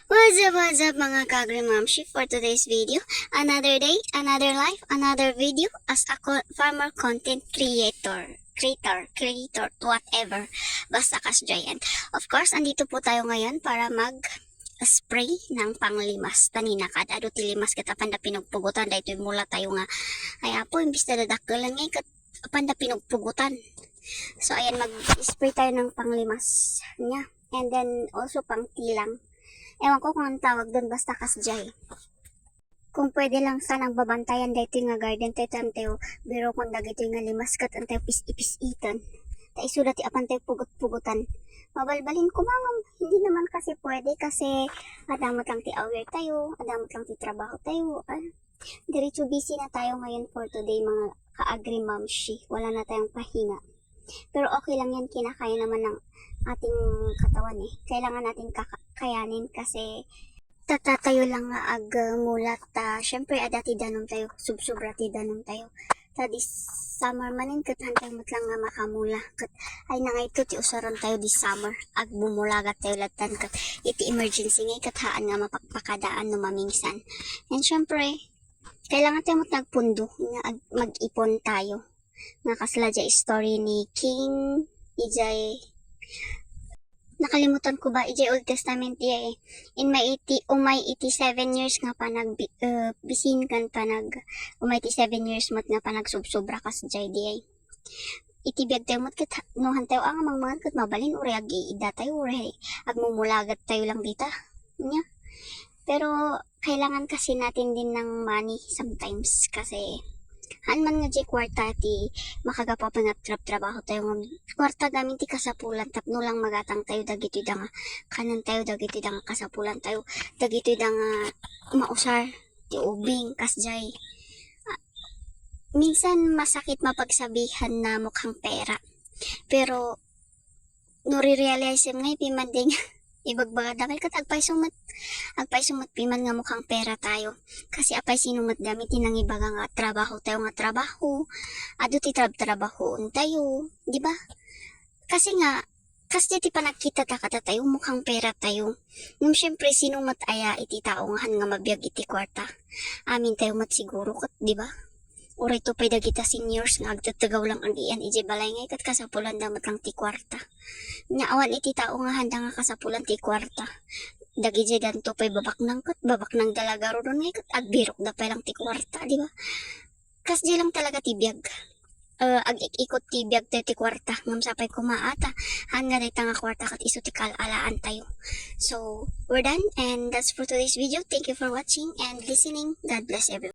What's up mga kagrimamshi for today's video. Another day, another life, another video as a farmer content creator, whatever. Basta kasjay. And of course, andito po tayo ngayon para spray ng panglimas taninakad ado ti limas ket apanda pinugpugutan daytoy mula tayo nga ay apo imbis na dadakkelan ngay ket apanda pinugpugutan. So ayan, mag-spray tayo ng panglimas niya and then also pang tilang. Ewan ko kung ang tawag doon, basta kasjay. Kung pwede lang sanang babantayan daytoy nga garden tayo tantayo, pero kung dagitoy nga limas kat antayo pis-ipis-itan. Ta isulat ti apan tayo pugut-pugutan. Mabalbalin ko mangam, hindi naman kasi pwede kasi adamot lang ti aware tayo, adamot lang ti trabaho tayo. Diretso busy na tayo ngayon for today mga ka-agri-mamshi. Wala na tayong pahinga. Pero okay lang yan, kinakaya naman ng ating katawan eh. Kailangan natin kakayanin kasi tatatayo lang nga mulat ta. Syempre adati danom tayo, subsubrati danom tayo. Ta this summer manin kat hantay mo't lang nga makamula. Kat ay na nga ito ti usaron tayo this summer. Ag bumulagat tayo latan kat iti emergency ngay kat haan nga mapakpakadaan no mamingsan. And syempre, kailangan tayo mo't nagpundo nga mag-ipon tayo. Nga kasladya story ni King Ijay. Nakalimutan ko ba Ijay Old Testament iya eh. Umay 87 years nga pa bisin kan pa umay 87 years mat nga pa nagsubsobra kas jay di ay. Itibiyag tayo mat kat nuhan tayo ang mga kat mabalin uri ag iida tayo uri ag mumulagat tayo lang dita. Nya. Pero kailangan kasi natin din ng money sometimes kasi man nga di kwarta ti makagapa pa nga trabaho tayo nga kwarta gamin ti kasapulan tapno lang magatang tayo dagitoy da nga kanan tayo dagitoy da nga kasapulan tayo dagitoy da nga mausar ti ubing kasjay. Minsan masakit mapagsabihan na mukhang pera pero nori-realize ngay pimanding ibagbaga damay kat agpay sumat piman nga mukhang pera tayo kasi apay sinumat gamitin ng ibaga nga trabaho tayo nga trabaho ado ti trabahoon tayo di ba kasi nga kasi ti panagkita ta kata tayo mukhang pera tayo nung syempre sinumat aya iti taongan nga mabiyag iti kwarta amin tayo mat siguro kat di ba oray to pay dagita seniors nga agtatagaw lang ang iyan ije balay ngay kat kasapulan damat lang ti kwarta nya awan iti tao nga handa nga kasapulan ti kwarta dagije dan to pay babak nang dalaga ron ngay kat agbirok da pay lang ti kwarta di ba kasdi lang talaga ti biag ag-ikot ti biag tayo ti kwarta ngam sapay kumaata hanga day nga kwarta kat iso ti kalalaan tayo. So we're done and that's for today's video. Thank you for watching and listening. God bless everyone.